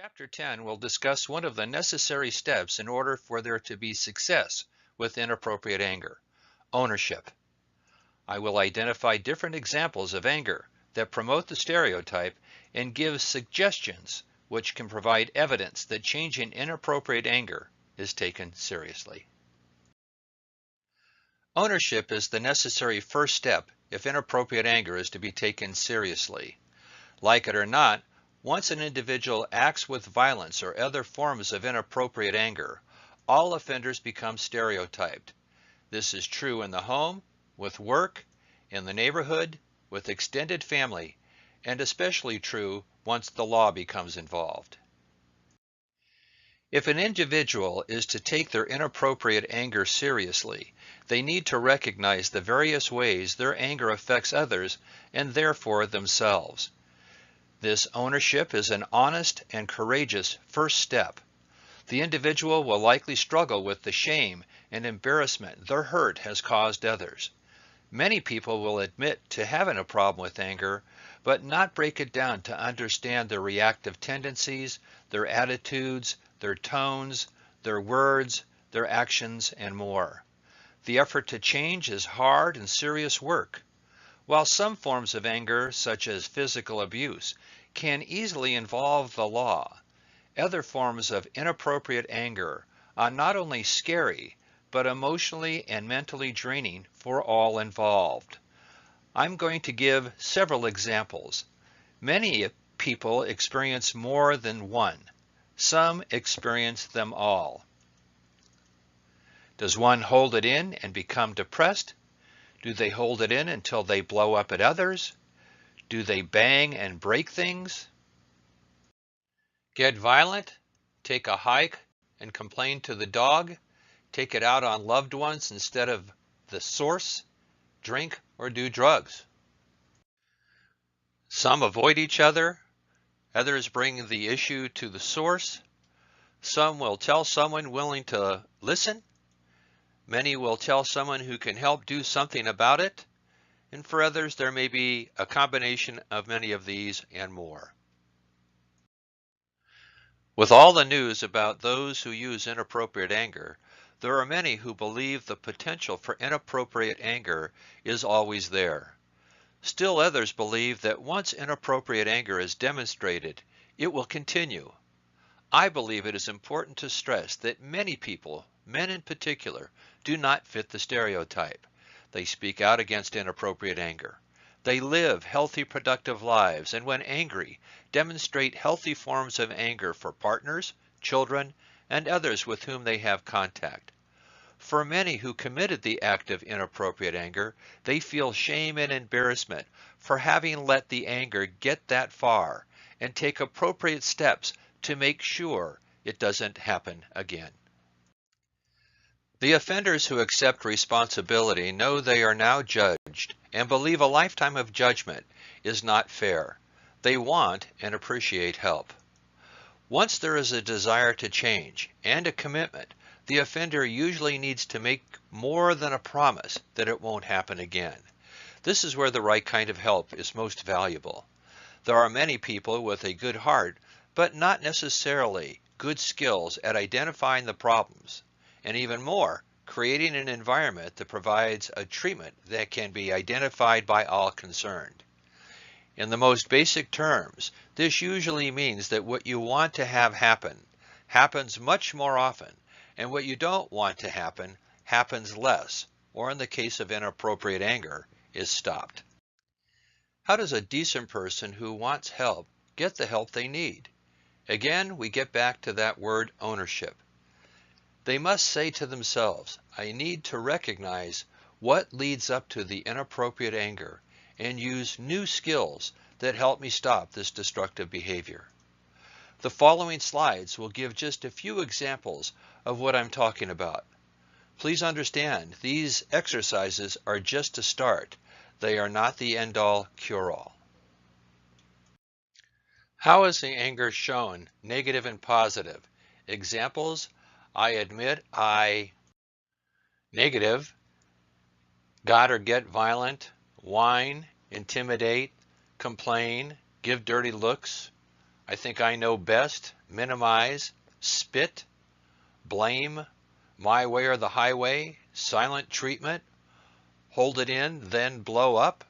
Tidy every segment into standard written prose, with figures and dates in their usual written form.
Chapter 10 will discuss one of the necessary steps in order for there to be success with inappropriate anger: ownership. I will identify different examples of anger that promote the stereotype and give suggestions which can provide evidence that changing inappropriate anger is taken seriously. Ownership is the necessary first step if inappropriate anger is to be taken seriously. Like it or not, once an individual acts with violence or other forms of inappropriate anger, all offenders become stereotyped. This is true in the home, with work, in the neighborhood, with extended family, and especially true once the law becomes involved. If an individual is to take their inappropriate anger seriously, they need to recognize the various ways their anger affects others and therefore themselves. This ownership is an honest and courageous first step. The individual will likely struggle with the shame and embarrassment their hurt has caused others. Many people will admit to having a problem with anger, but not break it down to understand their reactive tendencies, their attitudes, their tones, their words, their actions, and more. The effort to change is hard and serious work. While some forms of anger, such as physical abuse, can easily involve the law, other forms of inappropriate anger are not only scary, but emotionally and mentally draining for all involved. I'm going to give several examples. Many people experience more than one. Some experience them all. Does one hold it in and become depressed? Do they hold it in until they blow up at others? Do they bang and break things? Get violent? Take a hike and complain to the dog? Take it out on loved ones instead of the source? Drink or do drugs? Some avoid each other. Others bring the issue to the source. Some will tell someone willing to listen. Many will tell someone who can help do something about it. And for others, there may be a combination of many of these and more. With all the news about those who use inappropriate anger, there are many who believe the potential for inappropriate anger is always there. Still others believe that once inappropriate anger is demonstrated, it will continue. I believe it is important to stress that many people, men in particular, do not fit the stereotype. They speak out against inappropriate anger. They live healthy, productive lives, and when angry, demonstrate healthy forms of anger for partners, children, and others with whom they have contact. For many who committed the act of inappropriate anger, they feel shame and embarrassment for having let the anger get that far and take appropriate steps to make sure it doesn't happen again. The offenders who accept responsibility know they are now judged and believe a lifetime of judgment is not fair. They want and appreciate help. Once there is a desire to change and a commitment, the offender usually needs to make more than a promise that it won't happen again. This is where the right kind of help is most valuable. There are many people with a good heart, but not necessarily good skills at identifying the problems, and even more, creating an environment that provides a treatment that can be identified by all concerned. In the most basic terms, this usually means that what you want to have happen happens much more often, and what you don't want to happen happens less, or in the case of inappropriate anger, is stopped. How does a decent person who wants help get the help they need? Again, we get back to that word ownership. They must say to themselves, I need to recognize what leads up to the inappropriate anger and use new skills that help me stop this destructive behavior. The following slides will give just a few examples of what I'm talking about. Please understand, these exercises are just a start. They are not the end-all, cure-all. How is the anger shown, negative and positive? Examples: I admit I. Negative: got or get violent, whine, intimidate, complain, give dirty looks, I think I know best, minimize, spit, blame, my way or the highway, silent treatment, hold it in, then blow up,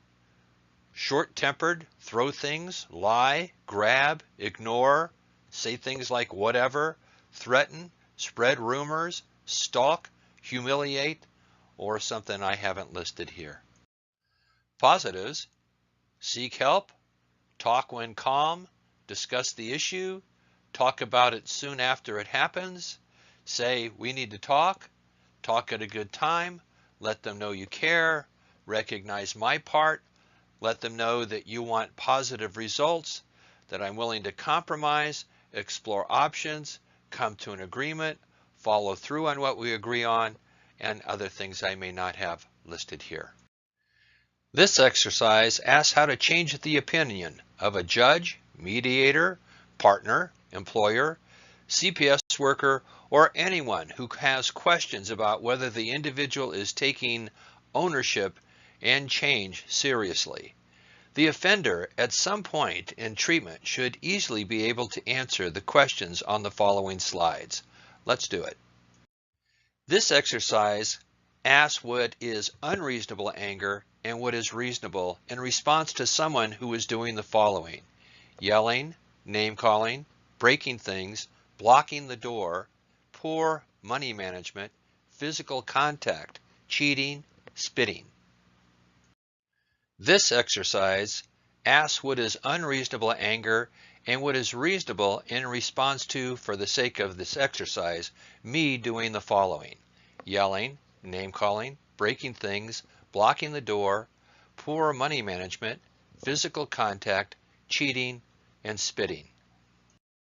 short-tempered, throw things, lie, grab, ignore, say things like whatever, threaten, spread rumors, stalk, humiliate, or something I haven't listed here. Positives: seek help, talk when calm, discuss the issue, talk about it soon after it happens, say we need to talk at a good time, let them know you care, recognize my part, let them know that you want positive results, that I'm willing to compromise, explore options, come to an agreement, follow through on what we agree on, and other things I may not have listed here. This exercise asks how to change the opinion of a judge, mediator, partner, employer, CPS worker, or anyone who has questions about whether the individual is taking ownership and change seriously. The offender at some point in treatment should easily be able to answer the questions on the following slides. Let's do it. This exercise asks what is unreasonable anger and what is reasonable in response to someone who is doing the following: yelling, name-calling, breaking things, blocking the door, poor money management, physical contact, cheating, spitting. This exercise asks what is unreasonable anger and what is reasonable in response to, for the sake of this exercise, me doing the following: yelling, name-calling, breaking things, blocking the door, poor money management, physical contact, cheating, and spitting.